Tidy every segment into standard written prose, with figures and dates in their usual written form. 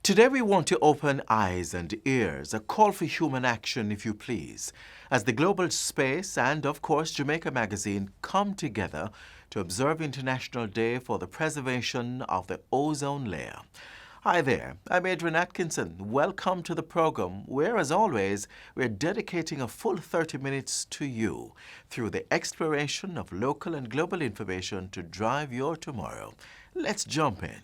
Today we want to open eyes and ears, a call for human action, if you please, as the global space and, of course, Jamaica Magazine come together to observe International Day for the Preservation of the Ozone Layer. Hi there, I'm Adrian Atkinson. Welcome to the program where, as always, we're dedicating a full 30 minutes to you through the exploration of local and global information to drive your tomorrow. Let's jump in.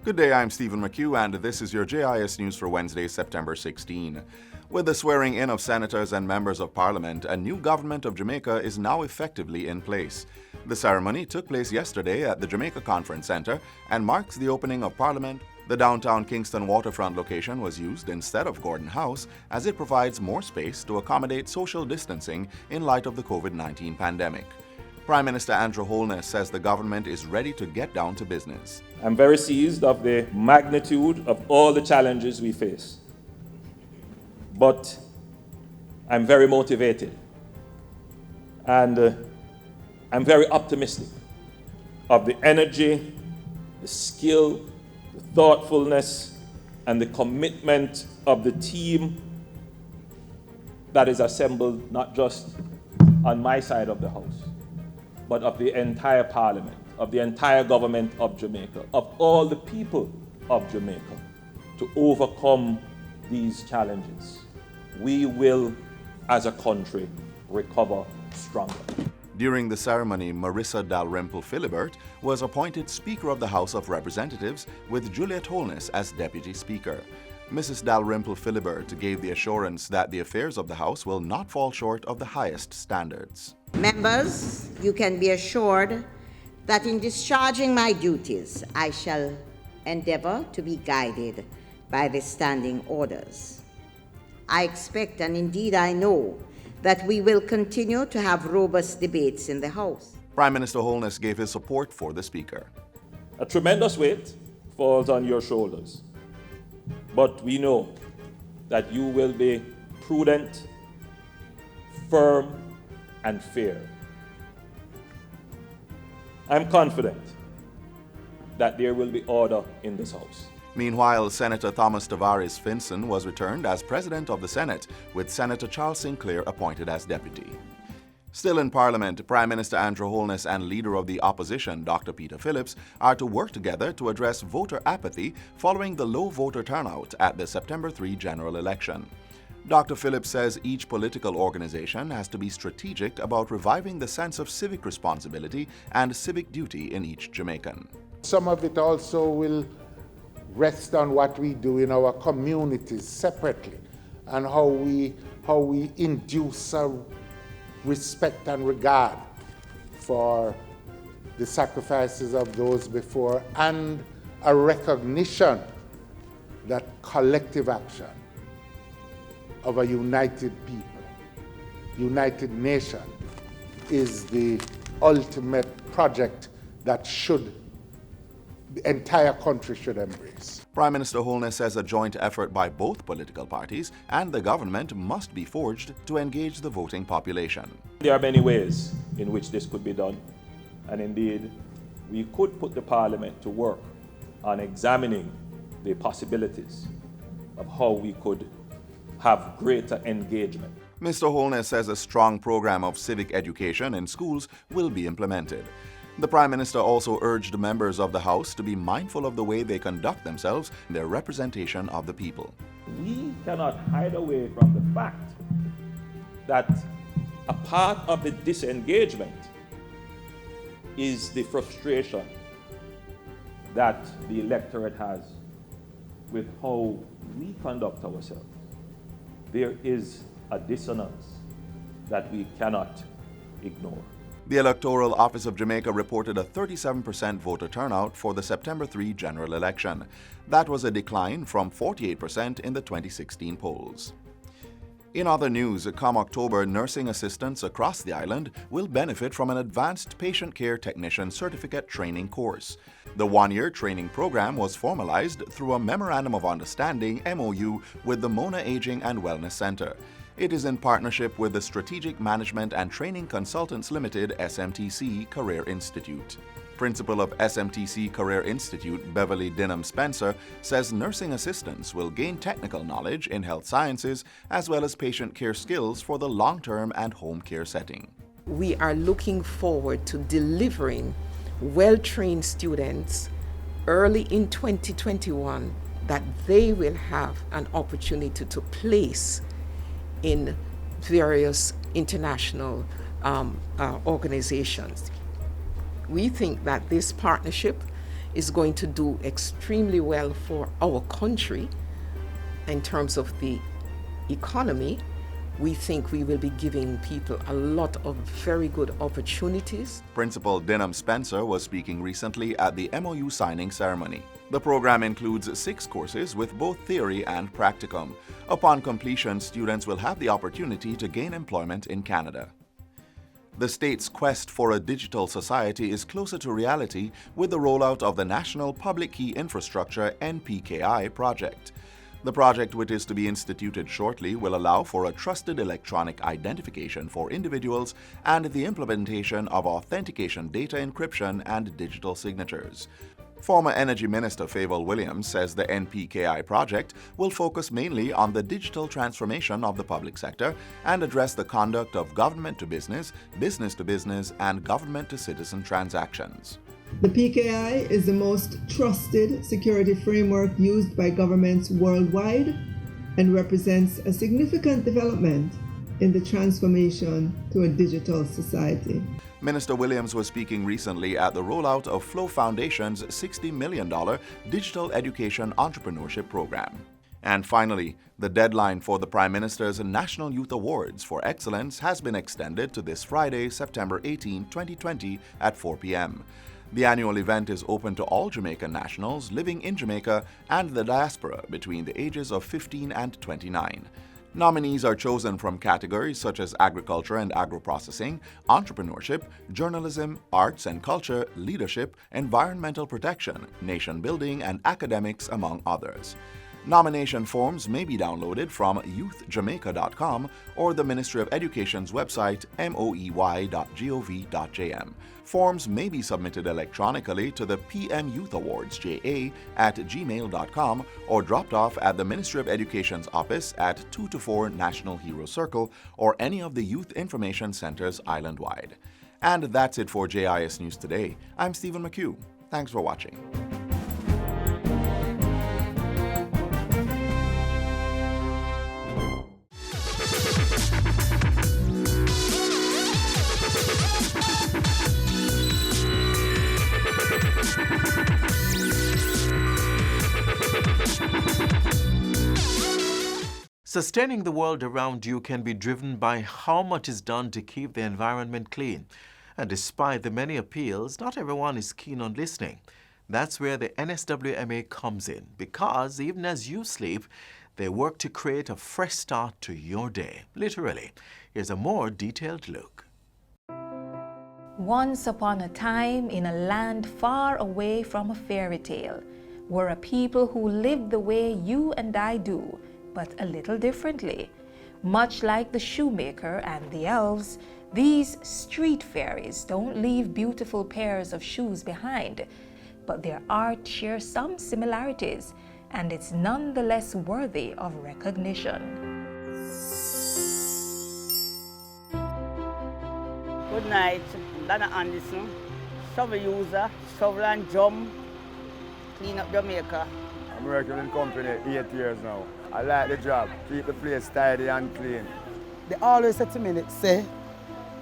Good day, I'm Stephen McHugh, and this is your JIS News for Wednesday, September 16. With the swearing in of senators and members of parliament, a new government of Jamaica is now effectively in place. The ceremony took place yesterday at the Jamaica Conference Center and marks the opening of parliament. The downtown Kingston waterfront location was used instead of Gordon House as it provides more space to accommodate social distancing in light of the COVID-19 pandemic. Prime Minister Andrew Holness says the government is ready to get down to business. I'm very seized of the magnitude of all the challenges we face. But I'm very motivated and I'm very optimistic of the energy, the skill, the thoughtfulness, and the commitment of the team that is assembled not just on my side of the house, but of the entire parliament, of the entire government of Jamaica, of all the people of Jamaica, to overcome these challenges. We will, as a country, recover stronger. During the ceremony, Marissa Dalrymple Philibert was appointed Speaker of the House of Representatives with Juliet Holness as Deputy Speaker. Mrs. Dalrymple Philibert gave the assurance that the affairs of the House will not fall short of the highest standards. Members, you can be assured that in discharging my duties, I shall endeavor to be guided by the standing orders. I expect, and indeed I know, that we will continue to have robust debates in the House. Prime Minister Holness gave his support for the Speaker. A tremendous weight falls on your shoulders, but we know that you will be prudent, firm, and fair. I'm confident that there will be order in this House. Meanwhile, Senator Thomas Tavares Finson was returned as President of the Senate, with Senator Charles Sinclair appointed as Deputy. Still in Parliament, Prime Minister Andrew Holness and Leader of the Opposition, Dr. Peter Phillips, are to work together to address voter apathy following the low voter turnout at the September 3 general election. Dr. Phillips says each political organization has to be strategic about reviving the sense of civic responsibility and civic duty in each Jamaican. Some of it also will rest on what we do in our communities separately and how we induce a respect and regard for the sacrifices of those before and a recognition that collective action of a united people, united nation, is the ultimate project that the entire country should embrace. Prime Minister Holness says a joint effort by both political parties and the government must be forged to engage the voting population. There are many ways in which this could be done, and indeed, we could put the Parliament to work on examining the possibilities of how we could have greater engagement. Mr. Holness says a strong program of civic education in schools will be implemented. The Prime Minister also urged members of the House to be mindful of the way they conduct themselves in their representation of the people. We cannot hide away from the fact that a part of the disengagement is the frustration that the electorate has with how we conduct ourselves. There is a dissonance that we cannot ignore. The Electoral Office of Jamaica reported a 37% voter turnout for the September 3 general election. That was a decline from 48% in the 2016 polls. In other news, come October, nursing assistants across the island will benefit from an advanced patient care technician certificate training course. The one-year training program was formalized through a Memorandum of Understanding MOU with the Mona Aging and Wellness Center. It is in partnership with the Strategic Management and Training Consultants Limited SMTC Career Institute. Principal of SMTC Career Institute, Beverly Dinham Spencer, says nursing assistants will gain technical knowledge in health sciences as well as patient care skills for the long-term and home care setting. We are looking forward to delivering well-trained students early in 2021 that they will have an opportunity to place in various international organizations. We think that this partnership is going to do extremely well for our country in terms of the economy. We think we will be giving people a lot of very good opportunities. Principal Dinham Spencer was speaking recently at the MOU signing ceremony. The program includes 6 courses with both theory and practicum. Upon completion, students will have the opportunity to gain employment in Canada. The state's quest for a digital society is closer to reality with the rollout of the National Public Key Infrastructure NPKI project. The project, which is to be instituted shortly, will allow for a trusted electronic identification for individuals and the implementation of authentication data encryption and digital signatures. Former Energy Minister Favour Williams says the NPKI project will focus mainly on the digital transformation of the public sector and address the conduct of government to business, business to business, and government to citizen transactions. The PKI is the most trusted security framework used by governments worldwide and represents a significant development in the transformation to a digital society. Minister Williams was speaking recently at the rollout of Flow Foundation's $60 million Digital Education Entrepreneurship Program. And finally, the deadline for the Prime Minister's National Youth Awards for Excellence has been extended to this Friday, September 18, 2020 at 4 p.m. The annual event is open to all Jamaican nationals living in Jamaica and the diaspora between the ages of 15 and 29. Nominees are chosen from categories such as agriculture and agro-processing, entrepreneurship, journalism, arts and culture, leadership, environmental protection, nation building, and academics, among others. Nomination forms may be downloaded from youthjamaica.com or the Ministry of Education's website moey.gov.jm. Forms may be submitted electronically to the PM Youth Awards JA at gmail.com or dropped off at the Ministry of Education's office at 224 National Hero Circle or any of the youth information centers island-wide. And that's it for JIS News Today. I'm Stephen McHugh. Thanks for watching. Sustaining the world around you can be driven by how much is done to keep the environment clean. And despite the many appeals, not everyone is keen on listening. That's where the NSWMA comes in, because even as you sleep, they work to create a fresh start to your day. Literally. Here's a more detailed look. Once upon a time, in a land far away from a fairy tale, were a people who lived the way you and I do, but a little differently. Much like the shoemaker and the elves, these street fairies don't leave beautiful pairs of shoes behind, but their art shares some similarities, and it's nonetheless worthy of recognition. Good night, Dana Anderson, shovel user, shovel and drum, clean up Jamaica. I'm working in the company 8 years now. I like the job, keep the place tidy and clean. They always say to me, say,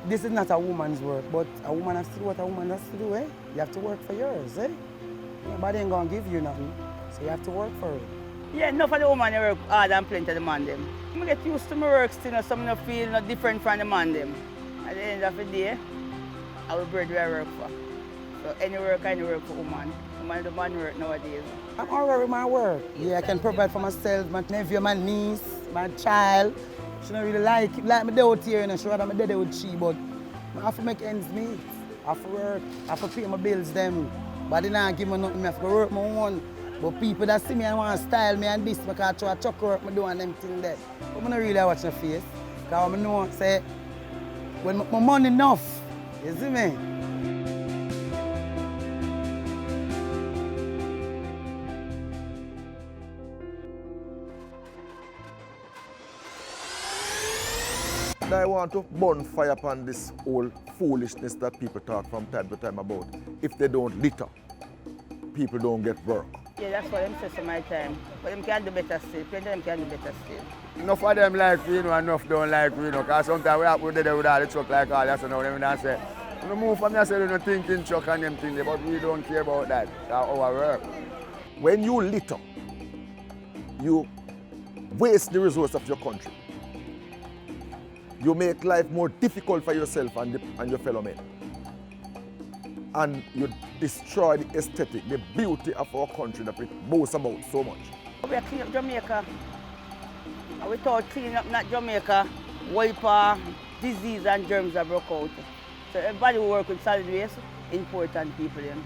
this is not a woman's work, but a woman has to do what a woman has to do, eh? You have to work for yours, eh? Nobody ain't gonna give you nothing, so you have to work for it. Yeah, enough of the woman work hard and plenty of the man them. I get used to my work still, so I feel not different from the man them. At the end of the day, I will bread where I work for. So any work I work for woman. Woman the man work nowadays. I'm all right with my work. Yeah, I can provide for myself, my nephew, my niece, my child. She don't really like me dead out here, you know. She rather me dead with she, but I have to make ends meet. I have to work, I have to pay my bills them. But they don't give me nothing, I have to work my own. But people that see me and want to style me and this, because I try to chuck work me do and them things there. But I don't really watch my face. Because I know, say, when my money enough, you see me? I want to burn fire upon this whole foolishness that people talk from time to time about. If they don't litter, people don't get work. Yeah, that's what them say some my time. But them can do better still. Plenty of them can do better still. Enough of them like we, and enough don't like we, because sometimes we have to do with all the truck like all that, so now them don't say, we move from here, say we don't thinking truck and them things, but we don't care about that. That's our work. When you litter, you waste the resource of your country. You make life more difficult for yourself and your fellow men. And you destroy the aesthetic, the beauty of our country that we boast about so much. We are cleaning up Jamaica. And without cleaning up not Jamaica, wiper, disease and germs are broke out. So everybody who work with solid waste, important people them.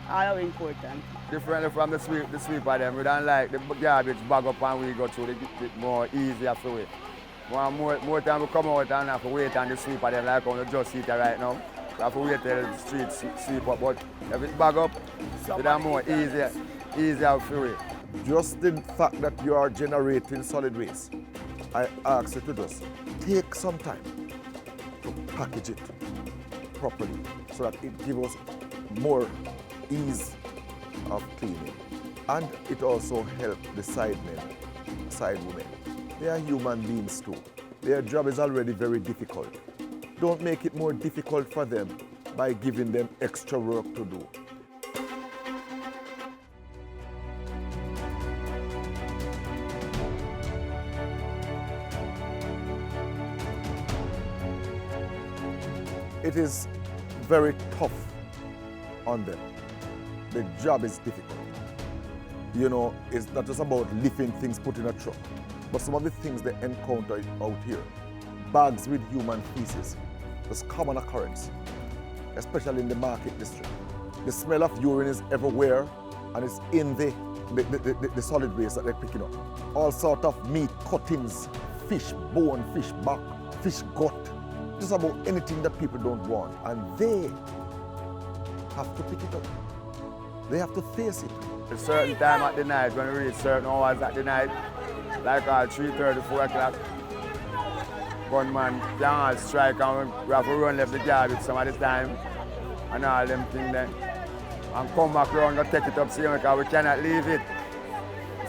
All are important. Differently from the sweeper them, we don't like the garbage bag up and we go through the more easier for it. More time we come out and have to wait on the sweeper them like on the just seat right now. We have to wait till the street sweep up, but if it's bag up, it's more easier for it. Just the fact that you are generating solid waste, I ask you to just take some time to package it properly so that it gives us more ease of cleaning. And it also helps the side men, side women. They are human beings too. Their job is already very difficult. Don't make it more difficult for them by giving them extra work to do. It is very tough on them. The job is difficult. You know, it's not just about lifting things put in a truck, but some of the things they encounter out here, bags with human feces, is common occurrence, especially in the market district. The smell of urine is everywhere, and it's in the solid waste that they're picking up. All sorts of meat cuttings, fish bone, fish back, fish gut, just about anything that people don't want, and they have to pick it up. They have to face it. A certain time at the night, when we reach certain hours at the night, like 3:30, 4 o'clock, gunman can strike and we have to run left the garbage some of the time and all them things then. And come back around and take it up see because we cannot leave it.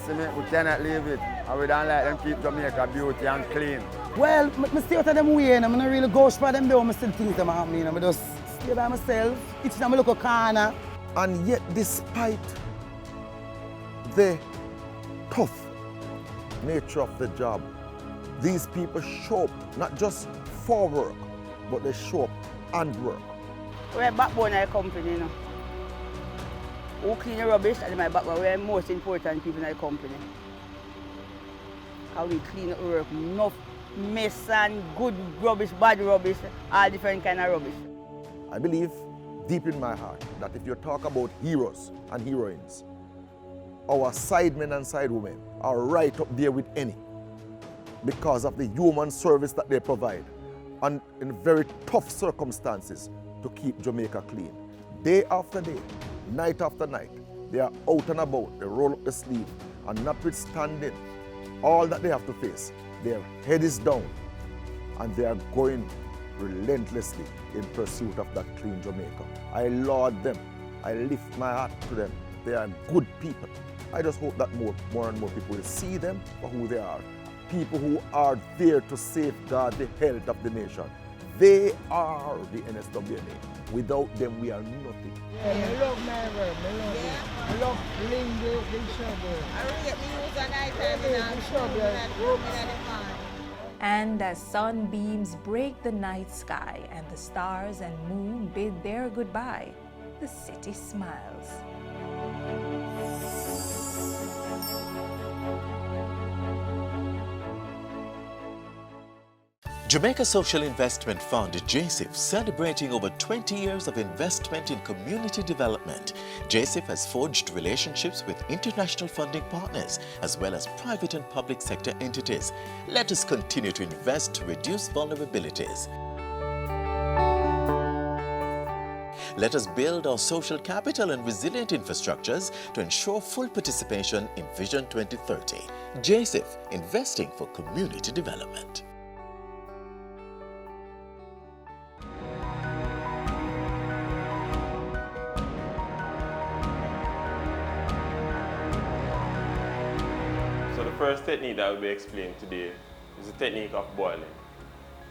See me? We cannot leave it. And we don't like them keep Jamaica beauty and clean. Well, I stay out of them way and I'm not really go for them though, I still think them happening. I just stay by myself, each time I look a corner. And yet, despite the tough nature of the job, these people show up not just for work, but they show up and work. We're backbone of the company, you know. Who clean the rubbish and my backbone, we're the most important people in the company. How we clean up work, enough mess and good rubbish, bad rubbish, all different kind of rubbish. I believe deep in my heart that if you talk about heroes and heroines, our sidemen and sidewomen are right up there with any because of the human service that they provide and in very tough circumstances to keep Jamaica clean. Day after day, night after night, they are out and about, they roll up the sleeve, and notwithstanding all that they have to face, their head is down and they are going relentlessly in pursuit of that clean Jamaica. I laud them. I lift my hat to them. They are good people. I just hope that more and more people will see them for who they are. People who are there to safeguard the health of the nation. They are the NSWNA. Without them, we are nothing. Yeah, I love my work. I love it. I love clean the shovel. I really get me use a night time And as sunbeams break the night sky and the stars and moon bid their goodbye, the city smiles. Jamaica Social Investment Fund, JSIF, celebrating over 20 years of investment in community development. JSIF has forged relationships with international funding partners as well as private and public sector entities. Let us continue to invest to reduce vulnerabilities. Let us build our social capital and resilient infrastructures to ensure full participation in Vision 2030. JSIF, investing for community development. So the first technique that will be explained today is the technique of boiling.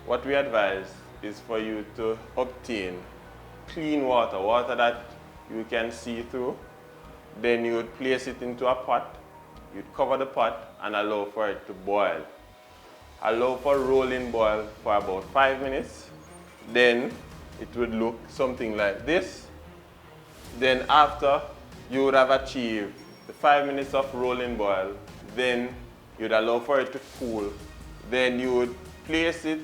What we advise is for you to obtain clean water, water that you can see through. Then you would place it into a pot, you'd cover the pot and allow for it to boil. Allow for rolling boil for about 5 minutes. Then it would look something like this. Then after you would have achieved the 5 minutes of rolling boil, then you'd allow for it to cool. Then you would place it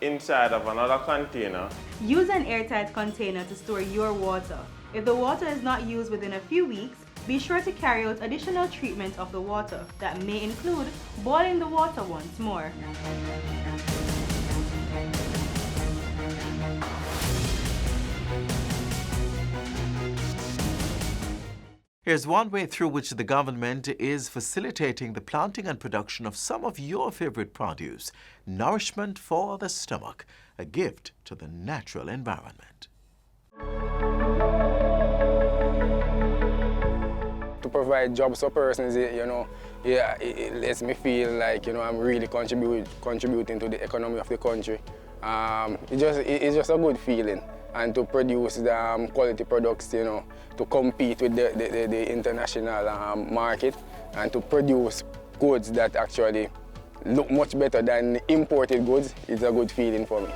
inside of another container. Use an airtight container to store your water. If the water is not used within a few weeks, be sure to carry out additional treatment of the water. That may include boiling the water once more. Here's one way through which the government is facilitating the planting and production of some of your favorite produce. Nourishment for the stomach, a gift to the natural environment. To provide jobs for persons, it lets me feel like, I'm really contributing to the economy of the country. It's just a good feeling. And to produce the quality products, to compete with the international market, and to produce goods that actually look much better than imported goods, is a good feeling for me.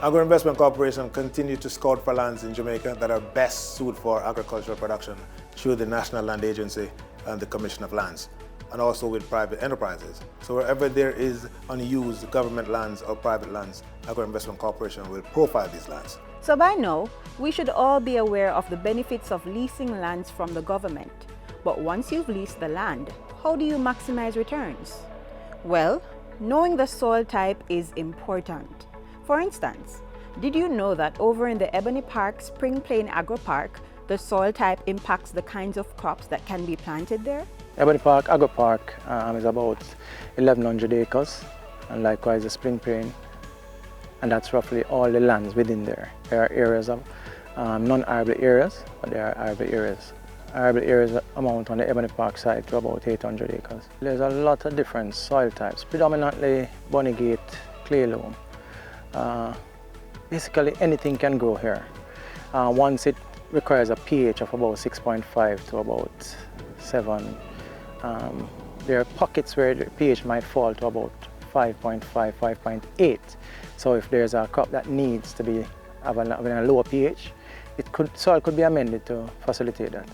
Agro Investment Corporation continues to scout for lands in Jamaica that are best suited for agricultural production through the National Land Agency and the Commission of Lands, and also with private enterprises. So wherever there is unused government lands or private lands, Agro Investment Corporation will profile these lands. So by now, we should all be aware of the benefits of leasing lands from the government. But once you've leased the land, how do you maximize returns? Well, knowing the soil type is important. For instance, did you know that over in the Ebony Park Spring Plain Agro Park, the soil type impacts the kinds of crops that can be planted there? Ebony Park Agro Park is about 1,100 acres, and likewise the Spring Plain, and that's roughly all the lands within there. There are areas of non-arable areas, but there are arable areas. Arable areas amount on the Ebony Park side to about 800 acres. There's a lot of different soil types, predominantly Bonegate, clay loam. Basically anything can grow here. Once it requires a pH of about 6.5 to about 7. There are pockets where the pH might fall to about 5.5, 5.8. So if there's a crop that needs to be having a lower pH, soil could be amended to facilitate that.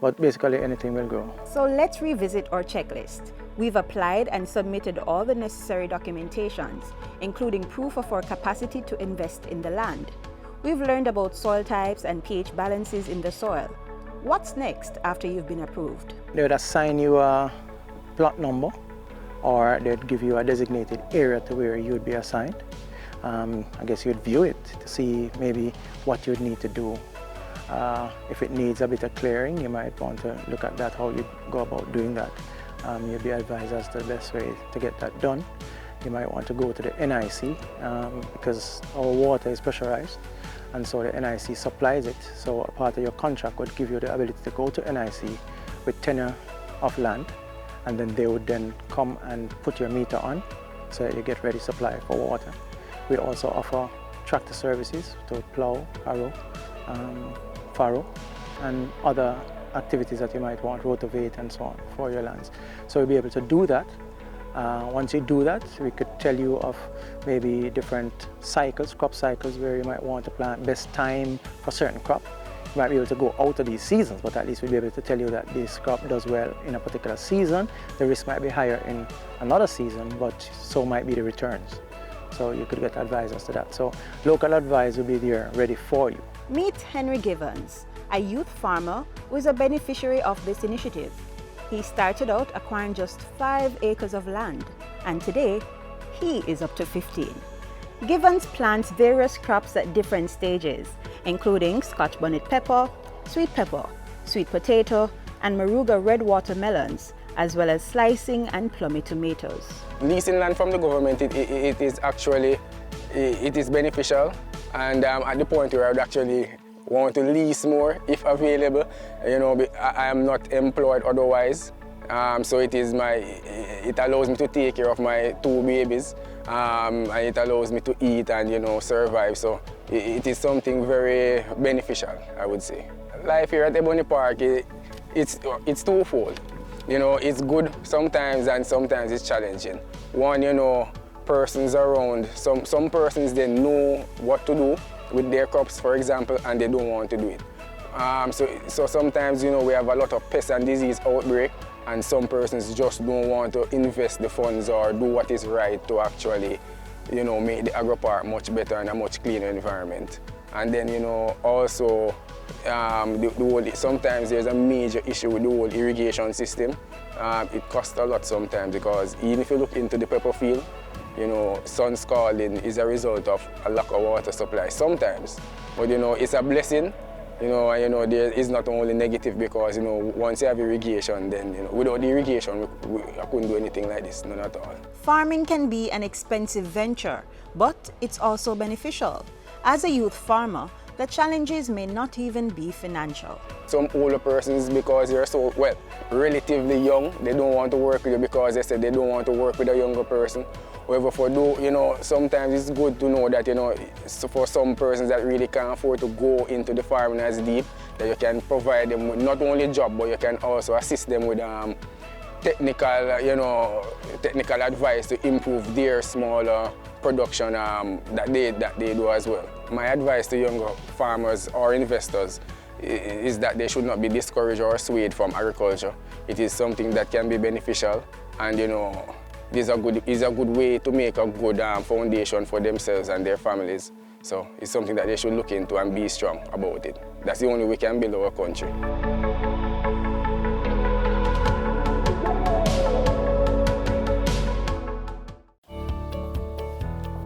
But basically anything will grow. So let's revisit our checklist. We've applied and submitted all the necessary documentations, including proof of our capacity to invest in the land. We've learned about soil types and pH balances in the soil. What's next after you've been approved? They would assign you a plot number, or they'd give you a designated area to where you'd be assigned. I guess you'd view it to see maybe what you'd need to do. If it needs a bit of clearing, you might want to look at that, how you go about doing that. You'll be advised as to the best way to get that done. You might want to go to the NIC because our water is pressurized, and so the NIC supplies it. So a part of your contract would give you the ability to go to NIC with tenure of land, and then they would then come and put your meter on so that you get ready supply for water. We also offer tractor services to plow, harrow, farrow, and other activities that you might want, rotovate and so on for your lands. So you'll be able to do that. Once you do that, we could tell you of maybe different cycles, crop cycles, where you might want to plant, best time for certain crop. We might be able to go out of these seasons, but at least we'll be able to tell you that this crop does well in a particular season. The risk might be higher in another season, but so might be the returns. So you could get advice as to that. So local advice will be there ready for you. Meet Henry Givens, a youth farmer who is a beneficiary of this initiative. He started out acquiring just 5 acres of land, and today he is up to 15. Givens plants various crops at different stages, including Scotch bonnet pepper, sweet potato, and Maruga red watermelons, as well as slicing and plummy tomatoes. Leasing land from the government, it is beneficial, and at the point where I would actually want to lease more if available. You know, I am not employed otherwise, so it allows me to take care of my 2 babies, and it allows me to eat and survive. So it is something very beneficial, I would say. Life here at Ebony Park, it's twofold. It's good sometimes and sometimes it's challenging. One, persons around, some persons, they know what to do with their crops, for example, and they don't want to do it. So sometimes, we have a lot of pest and disease outbreak, and some persons just don't want to invest the funds or do what is right to actually, make the agro-park much better and a much cleaner environment. And then, also, sometimes there's a major issue with the whole irrigation system. It costs a lot sometimes because even if you look into the pepper field, sun scalding is a result of a lack of water supply sometimes. But it's a blessing, and there is not only negative because once you have irrigation, then without the irrigation I couldn't do anything like this, none at all. Farming can be an expensive venture, but it's also beneficial. As a youth farmer, the challenges may not even be financial. Some older persons, because you're so, relatively young, they don't want to work with you because they said they don't want to work with a younger person. However, sometimes it's good to know that, for some persons that really can't afford to go into the farming as deep, that you can provide them with not only a job, but you can also assist them with technical advice to improve their smaller production that they do as well. My advice to younger farmers or investors is that they should not be discouraged or swayed from agriculture. It is something that can be beneficial, and it is a good way to make a good foundation for themselves and their families. So it's something that they should look into and be strong about it. That's the only way we can build our country.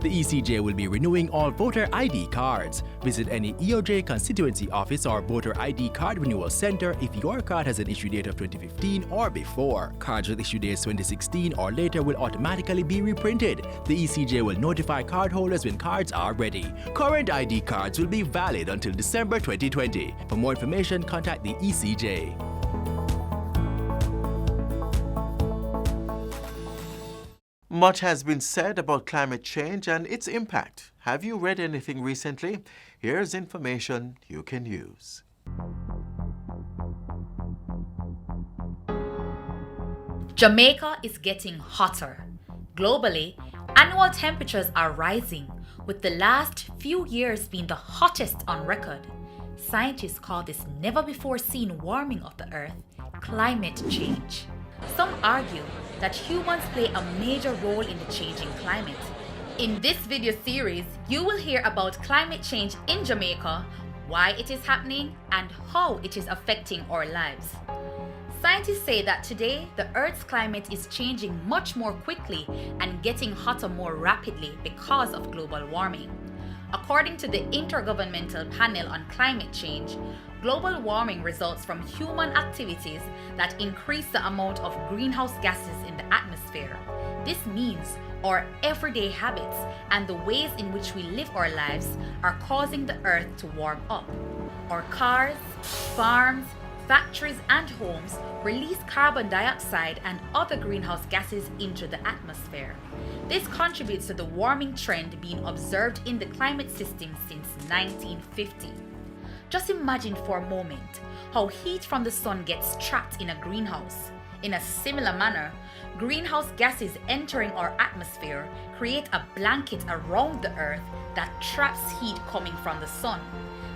The ECJ will be renewing all voter ID cards. Visit any EOJ constituency office or voter ID card renewal center if your card has an issue date of 2015 or before. Cards with issue dates 2016 or later will automatically be reprinted. The ECJ will notify cardholders when cards are ready. Current ID cards will be valid until December 2020. For more information, contact the ECJ. Much has been said about climate change and its impact. Have you read anything recently? Here's information you can use. Jamaica is getting hotter. Globally, annual temperatures are rising, with the last few years being the hottest on record. Scientists call this never-before-seen warming of the Earth climate change. Some argue that humans play a major role in the changing climate. In this video series, you will hear about climate change in Jamaica, why it is happening, and how it is affecting our lives. Scientists say that today, the Earth's climate is changing much more quickly and getting hotter more rapidly because of global warming. According to the Intergovernmental Panel on Climate Change, global warming results from human activities that increase the amount of greenhouse gases in the atmosphere. This means our everyday habits and the ways in which we live our lives are causing the Earth to warm up. Our cars, farms, factories and homes release carbon dioxide and other greenhouse gases into the atmosphere. This contributes to the warming trend being observed in the climate system since 1950. Just imagine for a moment how heat from the sun gets trapped in a greenhouse. In a similar manner, greenhouse gases entering our atmosphere create a blanket around the Earth that traps heat coming from the sun.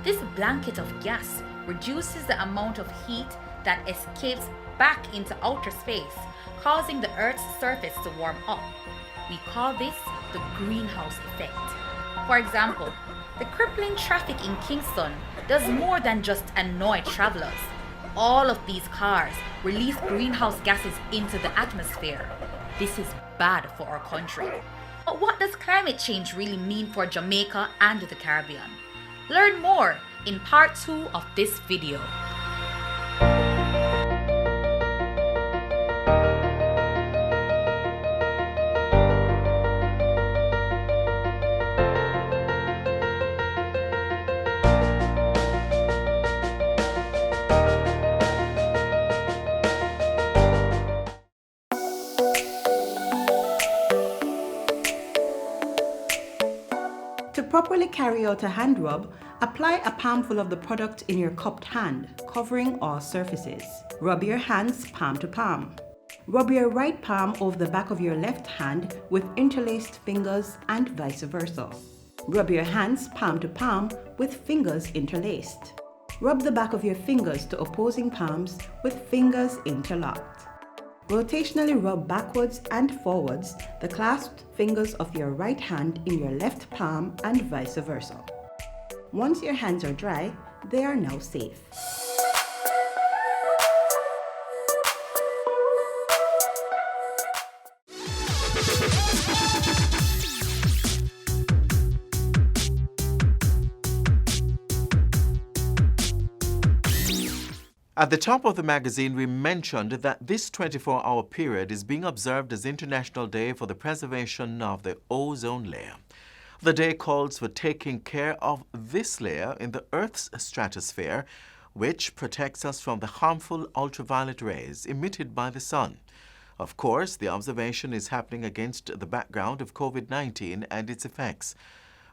This blanket of gas reduces the amount of heat that escapes back into outer space, causing the Earth's surface to warm up. We call this the greenhouse effect. For example, the crippling traffic in Kingston does more than just annoy travelers. All of these cars release greenhouse gases into the atmosphere. This is bad for our country. But what does climate change really mean for Jamaica and the Caribbean? Learn more in part 2 of this video. To properly carry out a hand rub, apply a palmful of the product in your cupped hand, covering all surfaces. Rub your hands palm to palm. Rub your right palm over the back of your left hand with interlaced fingers and vice versa. Rub your hands palm to palm with fingers interlaced. Rub the back of your fingers to opposing palms with fingers interlocked. Rotationally rub backwards and forwards the clasped fingers of your right hand in your left palm and vice versa. Once your hands are dry, they are now safe. At the top of the magazine, we mentioned that this 24-hour period is being observed as International Day for the Preservation of the Ozone Layer. The day calls for taking care of this layer in the Earth's stratosphere, which protects us from the harmful ultraviolet rays emitted by the sun. Of course, the observation is happening against the background of COVID-19 and its effects.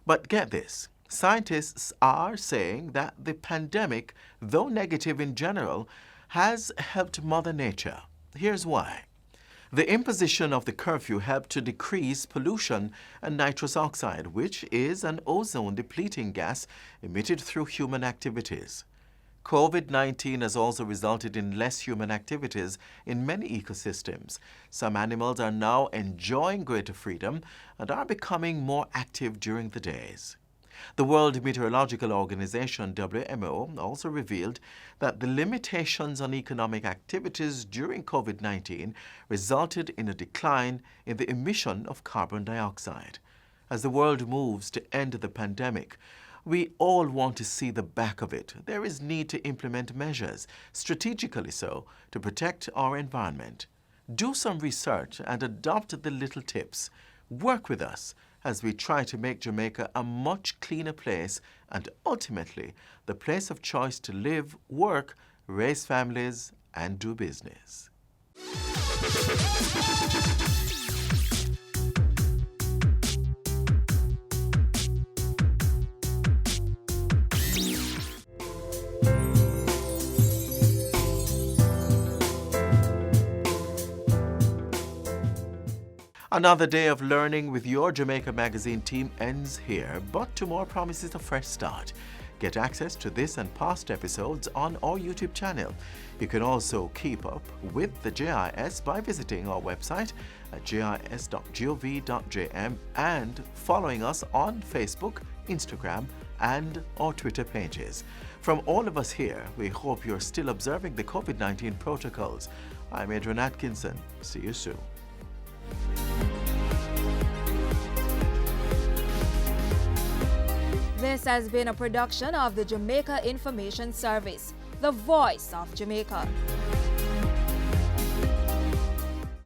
But get this. Scientists are saying that the pandemic, though negative in general, has helped Mother Nature. Here's why. The imposition of the curfew helped to decrease pollution and nitrous oxide, which is an ozone-depleting gas emitted through human activities. COVID-19 has also resulted in less human activities in many ecosystems. Some animals are now enjoying greater freedom and are becoming more active during the days. The World Meteorological Organization, WMO, also revealed that the limitations on economic activities during COVID-19 resulted in a decline in the emission of carbon dioxide. As the world moves to end the pandemic, we all want to see the back of it. There is need to implement measures, strategically so, to protect our environment. Do some research and adopt the little tips. Work with us as we try to make Jamaica a much cleaner place and ultimately the place of choice to live, work, raise families, and do business. Another day of learning with your Jamaica Magazine team ends here, but tomorrow promises a fresh start. Get access to this and past episodes on our YouTube channel. You can also keep up with the JIS by visiting our website at jis.gov.jm and following us on Facebook, Instagram, and our Twitter pages. From all of us here, we hope you're still observing the COVID-19 protocols. I'm Adrian Atkinson. See you soon. This has been a production of the Jamaica Information Service, the voice of Jamaica.